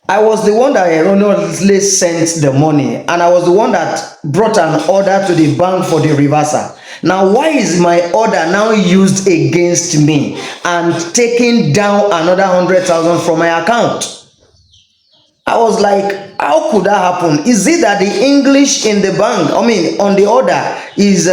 I was the one that erroneously sent the money, and I was the one that brought an order to the bank for the reversal. Now, why is my order now used against me and taking down another 100,000 from my account? I was like, how could that happen? Is it that the English in the bank, I mean, on the order is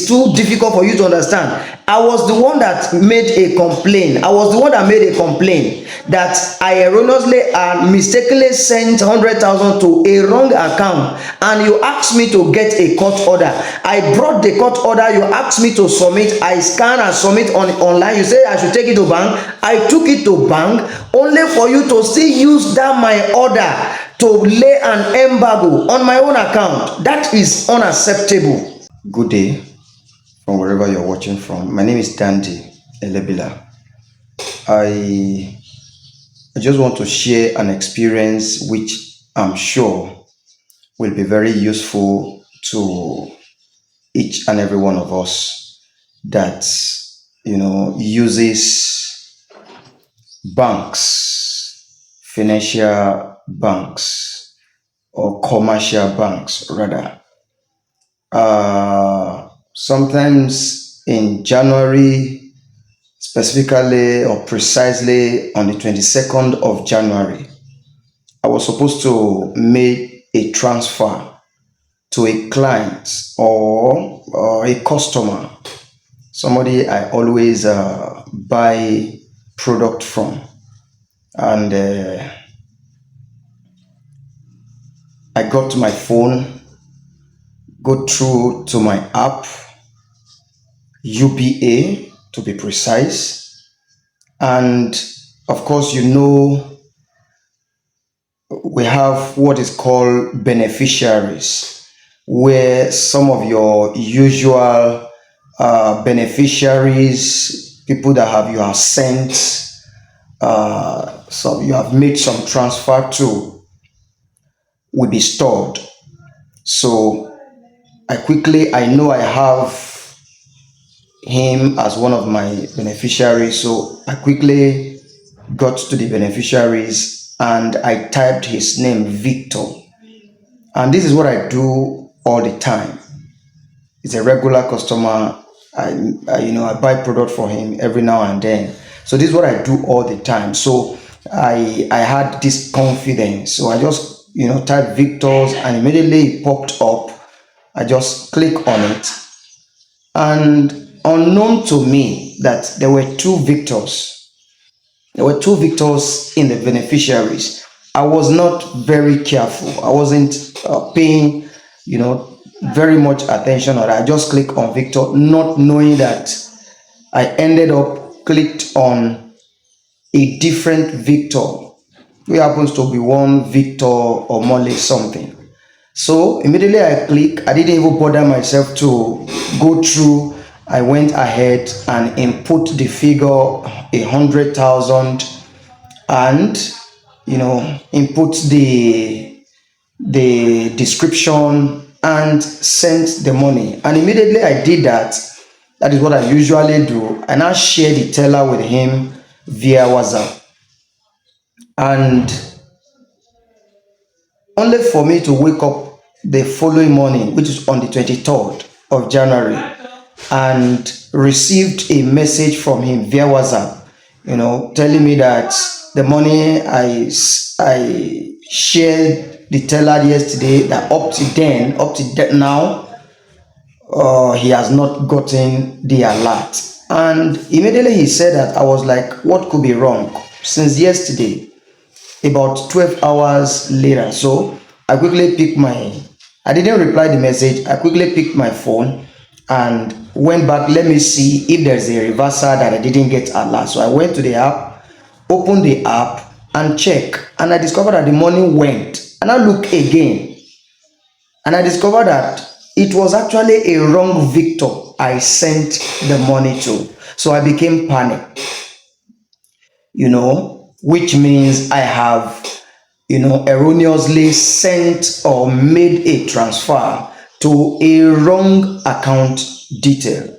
too difficult for you to understand? I was the one that made a complaint. I was the one that made a complaint that I erroneously and mistakenly sent 100,000 to a wrong account, and you asked me to get a court order. I brought the court order. You asked me to submit. I scan and submit online. You say I should take it to bank. I took it to bank, only for you to still use that my order to lay an embargo on my own account. That is unacceptable. Good day from wherever you're watching from. My name is Dandy Elebila. I just want to share an experience which I'm sure will be very useful to each and every one of us that uses banks, financial banks, or commercial banks rather. Sometimes in January, specifically or precisely on the 22nd of January, I was supposed to make a transfer to a client or a customer, somebody I always buy product from. And I got to my phone, go through to my app, UBA to be precise. And of course, we have what is called beneficiaries, where some of your usual beneficiaries, people that you have sent, so you have made some transfer to, will be stored. So I know I have him as one of my beneficiaries. So I quickly got to the beneficiaries and I typed his name, Victor. And this is what I do all the time. He's a regular customer. I buy product for him every now and then. So this is what I do all the time. So I had this confidence. So I just typed Victor's and immediately it popped up. I just click on it, and unknown to me that there were two Victors. There were two Victors in the beneficiaries. I was not very careful. I wasn't paying, very much attention. Or I just click on Victor, not knowing that I ended up clicked on a different Victor, who happens to be one Victor or Molly something. So immediately I click. I didn't even bother myself to go through. I went ahead and input the figure 100,000, and input the description and sent the money. And immediately I did that. That is what I usually do. I now share the teller with him via WhatsApp, and only for me to wake up the following morning, which is on the 23rd of January, and received a message from him via WhatsApp, telling me that the money I shared the teller yesterday, that up to now, he has not gotten the alert. And immediately he said that. I was like, what could be wrong? Since yesterday, about 12 hours later. So I didn't reply the message. I quickly picked my phone and went back. Let me see if there's a reversal that I didn't get alert. So I went to the app, opened the app and check. And I discovered that the money went. And I look again. And I discovered that it was actually a wrong Victor I sent the money to. So I became panicked, which means I have, erroneously sent or made a transfer to a wrong account detail.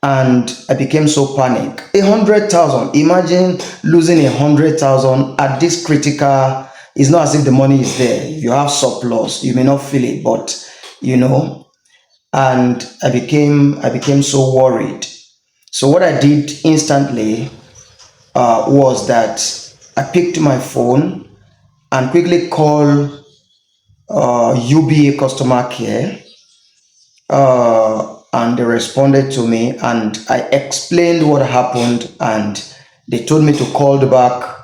and I became so panicked. 100,000. Imagine losing 100,000 at this critical. It's not as if the money is there. If you have surplus, you may not feel it, but you know. And I became so worried. So what I did instantly was that I picked my phone and quickly called UBA customer care, and they responded to me, and I explained what happened, and they told me to call back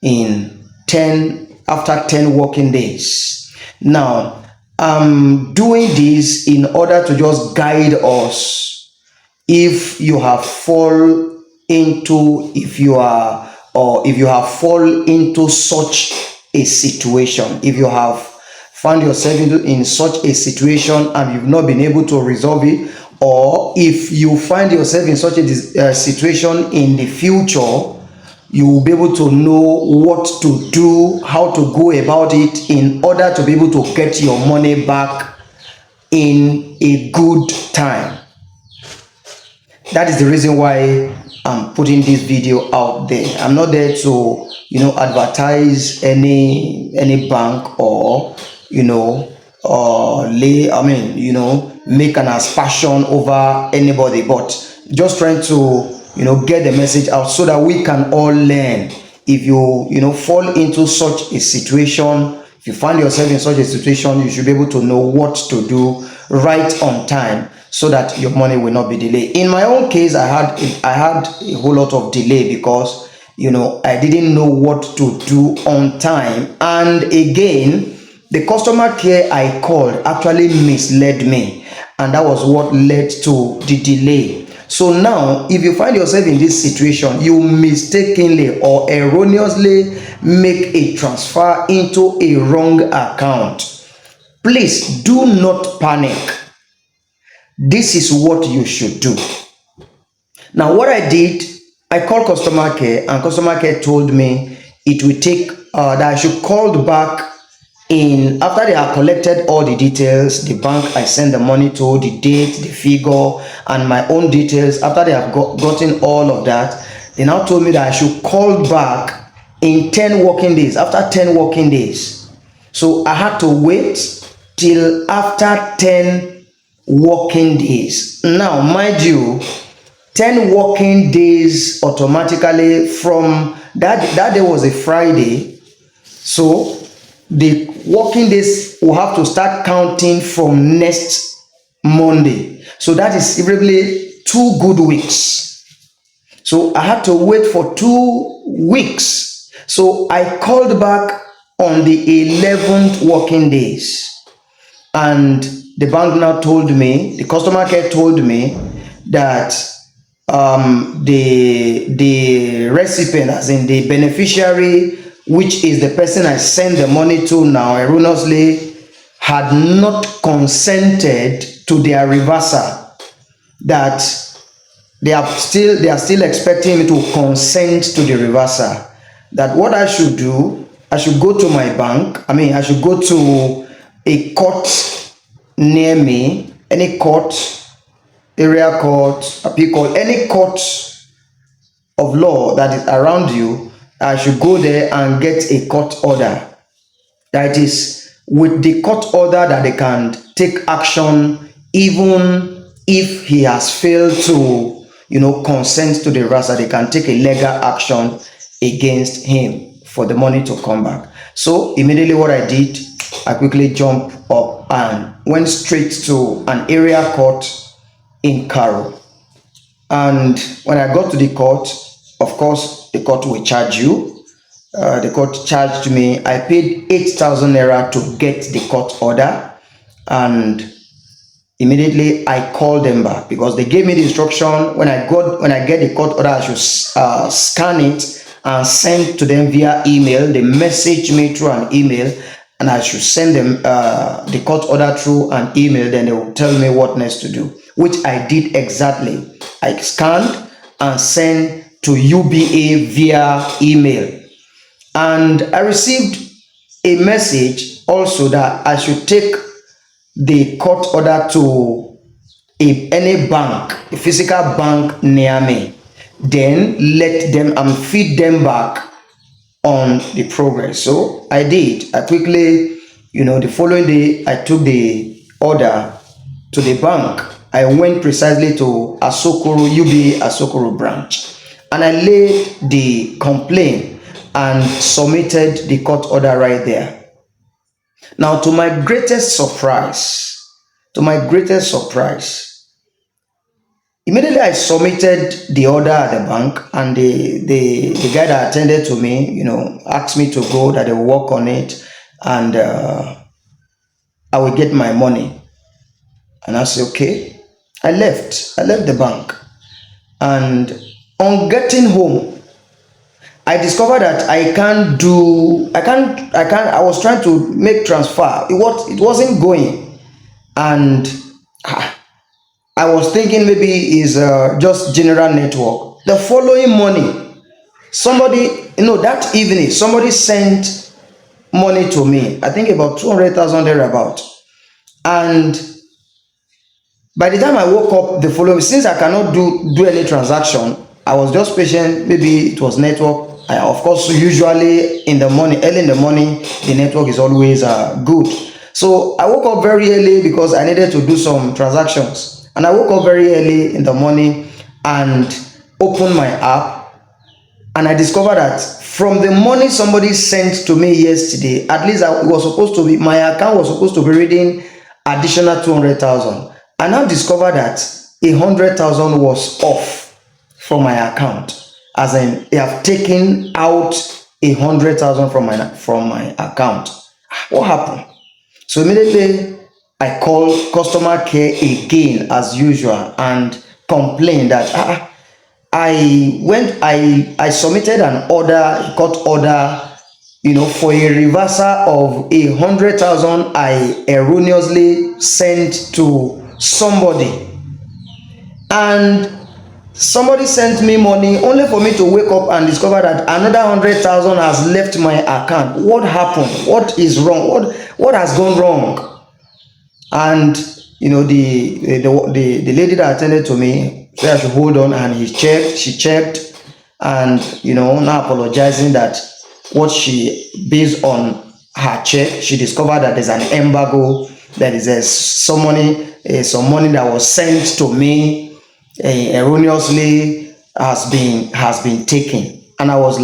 in 10 after 10 working days. Now I'm doing this in order to just guide us. If you have fall into if you are or if you have fall into such a situation, if you have found yourself in such a situation and you've not been able to resolve it, or if you find yourself in such a situation in the future, you will be able to know what to do, how to go about it in order to be able to get your money back in a good time. That is the reason why I'm putting this video out there. I'm not there to advertise any bank, or lay make an aspersion over anybody, but just trying to get the message out so that we can all learn. If you fall into such a situation, if you find yourself in such a situation, you should be able to know what to do right on time so that your money will not be delayed. In my own case, I had a whole lot of delay because I didn't know what to do on time, and again, the customer care I called actually misled me, and that was what led to the delay. So now, if you find yourself in this situation, you mistakenly or erroneously make a transfer into a wrong account, please do not panic. This is what you should do. Now, what I did, I called customer care, and customer care told me it will take that I should call back in after they have collected all the details, the bank I send the money to, the date, the figure, and my own details. After they have gotten all of that, they now told me that I should call back in 10 working days. After 10 working days, so I had to wait till after 10 working days. Now, mind you, 10 working days automatically from that day was a Friday. So the working days will have to start counting from next Monday. So that is really 2 good weeks. So I had to wait for 2 weeks. So I called back on the 11th working days. And the bank now told me, the customer care told me that the recipient, as in the beneficiary, which is the person I send the money to now erroneously, had not consented to their reversal. That they are still expecting me to consent to the reversal. That what I should do, I should go to my bank. I should go to a court near me, any court, area court, appeal court, any court of law that is around you. I should go there and get a court order. That is with the court order that they can take action even if he has failed to consent to the reversal. They can take a legal action against him for the money to come back. So immediately what I did, I quickly jumped up and went straight to an area court in Caro. And when I got to the court, of course, the court will charge you. The court charged me. I paid 8,000 naira to get the court order, and immediately I called them back because they gave me the instruction when I get the court order, I should scan it and send to them via email. They message me through an email, and I should send them the court order through an email. Then they will tell me what next to do, which I did exactly. I scanned and sent to UBA via email, and I received a message also that I should take the court order to any bank, a physical bank near me, then let them and feed them back on the progress. So I did. I quickly, the following day, I took the order to the bank. I went precisely to Asokoro, UBA Asokoro branch, and I laid the complaint and submitted the court order right there. Now, to my greatest surprise, immediately I submitted the order at the bank, and the guy that attended to me, asked me to go, that they will work on it, and I will get my money. And I said, okay. I left the bank, and on getting home, I discovered that I was trying to make transfer. It wasn't going, and I was thinking maybe it's just general network. The following morning, somebody, that evening, somebody sent money to me. I think about 200,000 thereabout. And by the time I woke up the following, since I cannot do any transaction, I was just patient. Maybe it was network. Of course, usually in the morning, early in the morning, the network is always good. So I woke up very early because I needed to do some transactions, and I woke up very early in the morning and opened my app, and I discovered that from the money somebody sent to me yesterday, at least it was supposed to be, my account was supposed to be reading additional 200,000. I now discovered that 100,000 was off from my account, as in they have taken out 100,000 from my account. What happened? So immediately I called customer care again as usual and complained that I submitted an order, a court order, for a reversal of 100,000 I erroneously sent to somebody, and somebody sent me money only for me to wake up and discover that another 100,000 has left my account. What happened? What is wrong? What has gone wrong? And the lady that attended to me said I should hold on, and she checked, and now apologizing that what she, based on her check, she discovered that there's an embargo, that is some money that was sent to me erroneously has been taken. And I was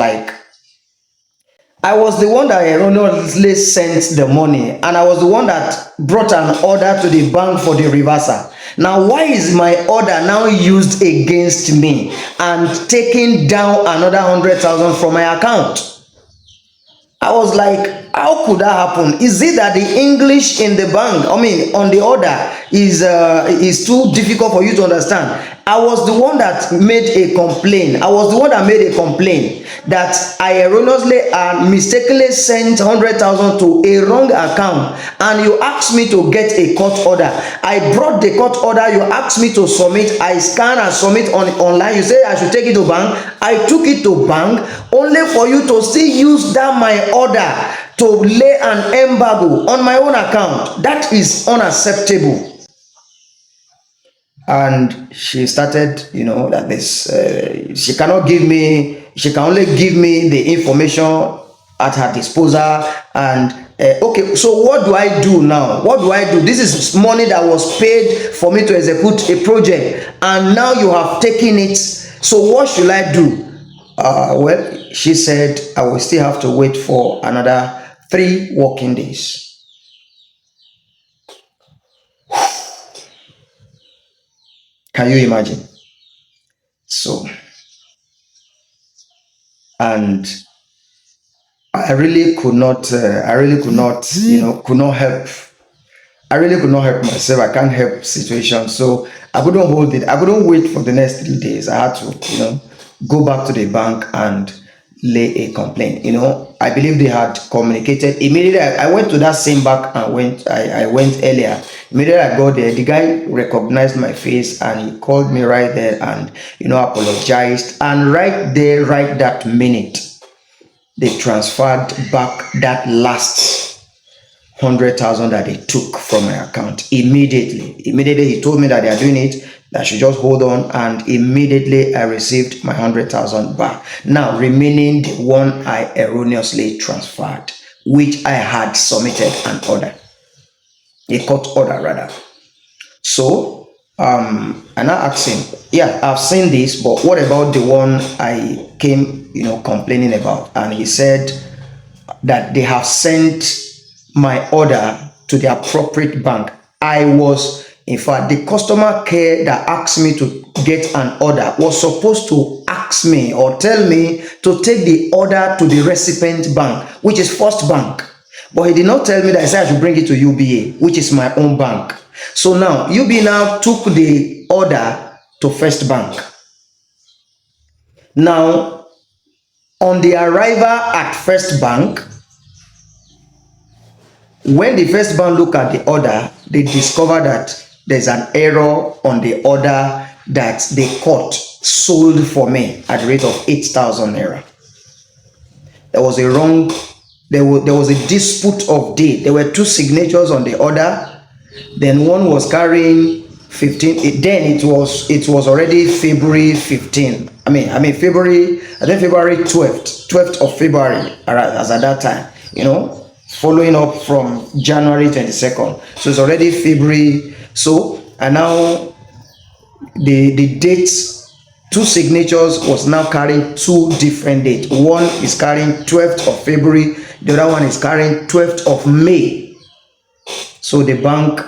the one that erroneously sent the money, and I was the one that brought an order to the bank for the reversal. Now, why is my order now used against me and taking down another 100,000 from my account? I was like, how could that happen? Is it that the English in the bank, I mean, on the order is too difficult for you to understand? I was the one that made a complaint. I was the one that made a complaint that I erroneously and mistakenly sent 100,000 to a wrong account, and you asked me to get a court order. I brought the court order. You asked me to submit. I scan and submit online. You say I should take it to bank. I took it to bank only for you to still use that my order to lay an embargo on my own account. That is unacceptable. And she started, like this. She can only give me the information at her disposal. And okay, so what do I do now? What do I do? This is money that was paid for me to execute a project, and now you have taken it. So what should I do? Well, she said I will still have to wait for another 3 working days. Can you imagine? So, and I really could not, could not help. I really could not help myself. I can't help situations. So I couldn't hold it. I couldn't wait for the next 3 days. I had to, go back to the bank and lay a complaint. I believe they had communicated immediately. I went to that same bank and I went earlier. Immediately I got there, the guy recognized my face and he called me right there and apologized. And right there, right that minute, they transferred back that last 100,000 that they took from my account immediately. Immediately, he told me that they are doing it, that I should just hold on, and immediately I received my 100,000 back. Now, remaining the one I erroneously transferred, which I had submitted an order, a court order rather. So, and I asked him, yeah, I've seen this, but what about the one I came, complaining about? And he said that they have sent my order to the appropriate bank. In fact, the customer care that asked me to get an order was supposed to ask me or tell me to take the order to the recipient bank, which is First Bank. But he did not tell me that. He said I should bring it to UBA, which is my own bank. So now UBA now took the order to First Bank. Now, on the arrival at First Bank, when the First Bank look at the order, they discover that there's an error on the order that the court sold for me at the rate of 8,000 naira. There was a wrong, there was a dispute of date. There were two signatures on the order. Then one was carrying 15. Then it was already February 15. I think February 12th of February, as at that time, following up from January 22nd. So it's already February. So, and now the dates, two signatures was now carrying two different dates. One is carrying 12th of February, the other one is carrying 12th of May. So the bank,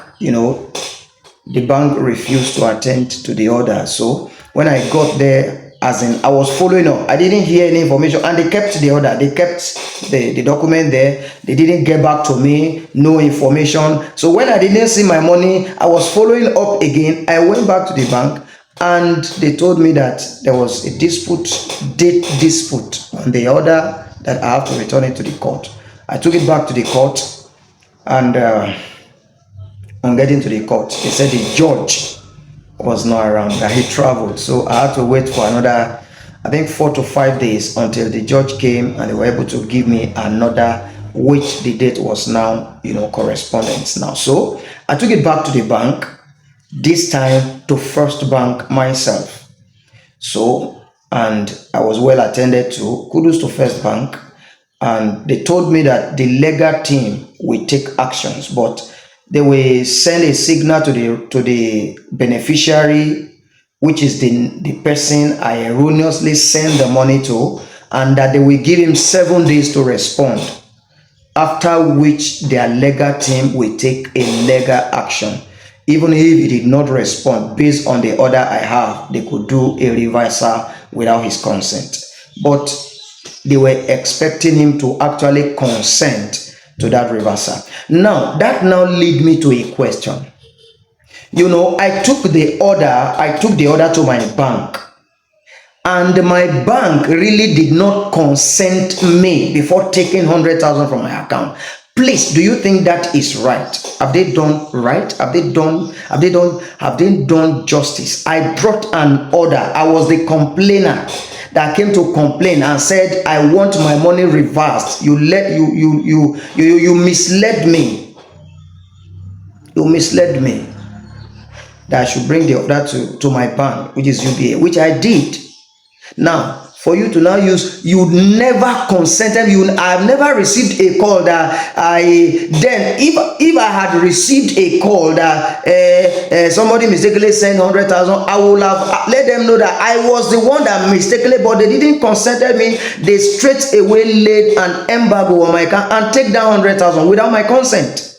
refused to attend to the order. So when I got there, as in I was following up, I didn't hear any information, and they kept the order, they kept the document there. They didn't get back to me, no information. So when I didn't see my money, I was following up again. I went back to the bank, and they told me that there was a date dispute on the order, that I have to return it to the court. I took it back to the court, and on getting to the court, they said the judge was not around, that he traveled. So I had to wait for another, I think 4 to 5 days, until the judge came and they were able to give me another, which the date was now, correspondence now. So I took it back to the bank, this time to First Bank myself. So, and I was well attended to. Kudos to First Bank. And they told me that the legal team will take actions, but they will send a signal to the beneficiary, which is the person I erroneously sent the money to, and that they will give him 7 days to respond, after which their legal team will take a legal action. Even if he did not respond based on the order I have, they could do a reversal without his consent. But they were expecting him to actually consent to that reversal. Now, that now lead me to a question. I took the order to my bank, and my bank really did not consent me before taking 100,000 from my account. Please, do you think that is right? Have they done right? Have they done justice? I brought an order. I was the complainer that came to complain and said, I want my money reversed. You misled me. You misled me that I should bring the order to my bank, which is UBA, which I did. Now, for you to now use, you never consented. I've never received a call that if I had received a call that somebody mistakenly sent 100,000, I would have let them know that I was the one that mistakenly, but they didn't consented me. They straight away laid an embargo on my account and take down 100,000 without my consent.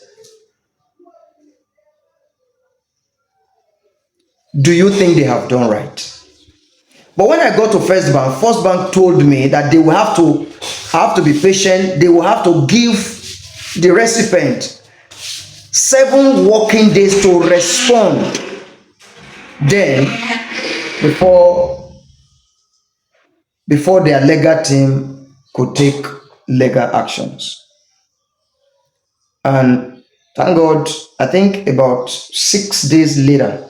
Do you think they have done right? But when I got to First Bank told me that they will have to be patient. They will have to give the recipient 7 working days to respond. Then, before their legal team could take legal actions. And thank God, I think about 6 days later,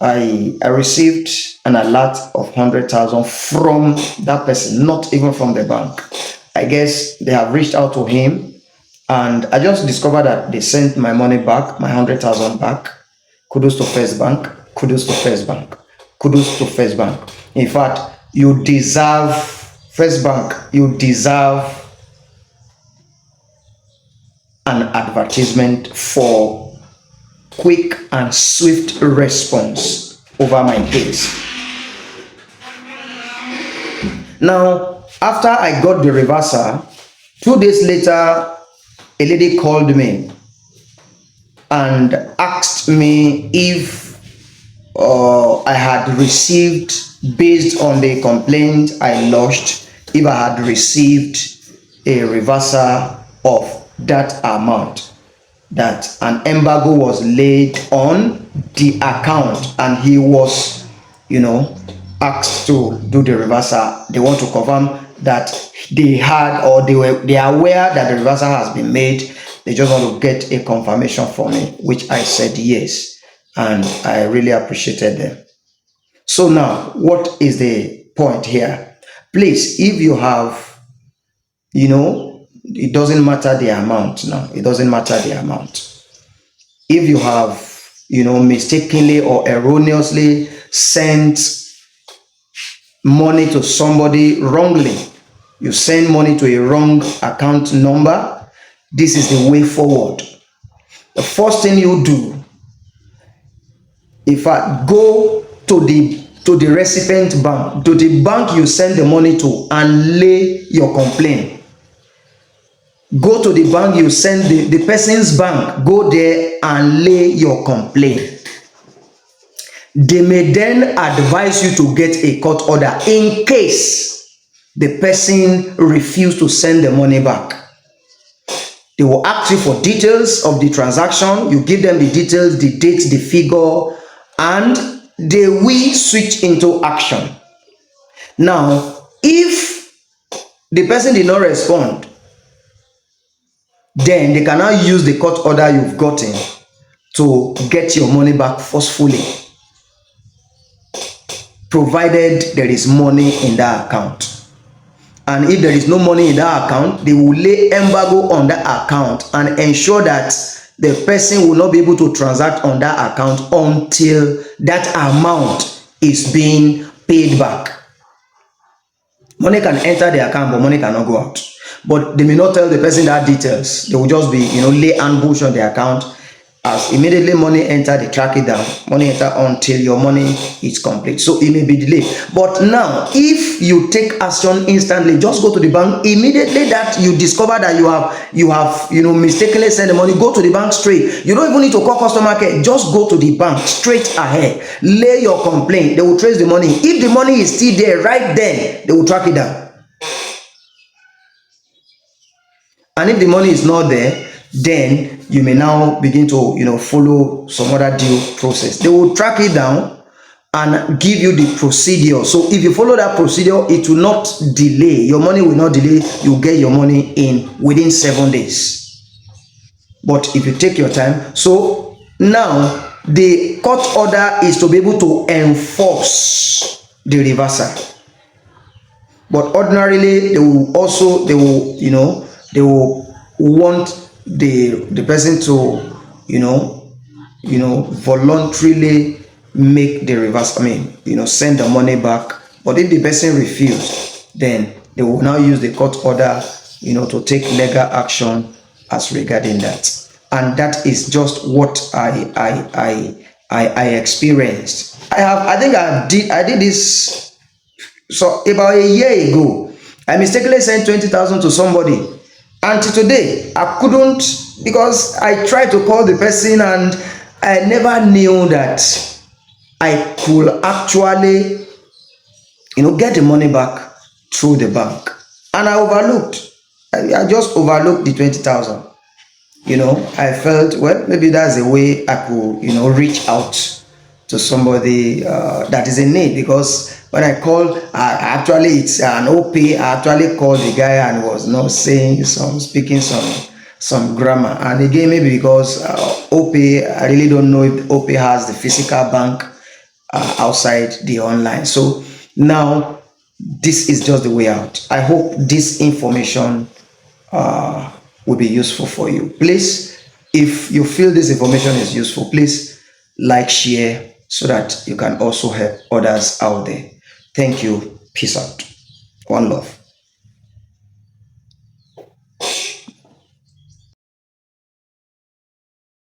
I received an alert of 100,000 from that person, not even from the bank. I guess they have reached out to him And I just discovered that they sent my money back, my 100,000 back. Kudos to First Bank. Kudos to First Bank. Kudos to First Bank. In fact, you deserve, First Bank, you deserve an advertisement for quick and swift response over my case. Now, after I got the reversal, 2 days later, a lady called me and asked me if I had received, based on the complaint I lodged, if I had received a reversal of that amount, that an embargo was laid on the account, and he was, asked to do the reversal. They want to confirm that they had, or they are aware that the reversal has been made. They just want to get a confirmation from me, which I said yes, and I really appreciated them. So now, what is the point here? Please, if you have, it doesn't matter the amount now. It doesn't matter the amount. If you have, mistakenly or erroneously sent money to somebody wrongly, you send money to a wrong account number, this is the way forward. The first thing you do, in fact, go to the recipient bank, to the bank you send the money to, and lay your complaint. Go to the bank you send the person's bank, go there and lay your complaint. They may then advise you to get a court order in case the person refuse to send the money back. They will ask you for details of the transaction. You give them the details, the date, the figure, and they will switch into action. Now, if the person did not respond, then they can now use the court order you've gotten to get your money back forcefully, provided there is money in that account. And if there is no money in that account, they will lay embargo on that account and ensure that the person will not be able to transact on that account until that amount is being paid back. Money can enter the account, but money cannot go out. But they may not tell the person that details. They will just be, lay ambush on the account. As immediately money enter, they track it down. Money enter until your money is complete. So it may be delayed. But now, if you take action instantly, just go to the bank immediately that you discover that you have mistakenly sent the money. Go to the bank straight. You don't even need to call customer care. Just go to the bank straight ahead. Lay your complaint. They will trace the money. If the money is still there right then, they will track it down. And if the money is not there, then you may now begin to follow some other due process. They will track it down and give you the procedure. So if you follow that procedure, it will not delay. Your money will not delay. You get your money in within 7 days. But if you take your time, so now the court order is to be able to enforce the reversal. But ordinarily, they will want the person to voluntarily make the reverse, send the money back. But if the person refuse, then they will now use the court order to take legal action as regarding that. And that is just what I experienced. I did this, so about a year ago. I mistakenly sent 20,000 to somebody. Until today, I couldn't, because I tried to call the person and I never knew that I could actually, get the money back through the bank. And I overlooked. I just overlooked the 20,000. I felt, well, maybe that's a way I could, reach out to somebody that is in need. Because when I called, actually it's an OP. I actually called the guy and was speaking some grammar. And again, maybe because OP, I really don't know if OP has the physical bank outside the online. So now this is just the way out. I hope this information will be useful for you. Please, if you feel this information is useful, please like, share so that you can also help others out there. Thank you. Peace out. One love.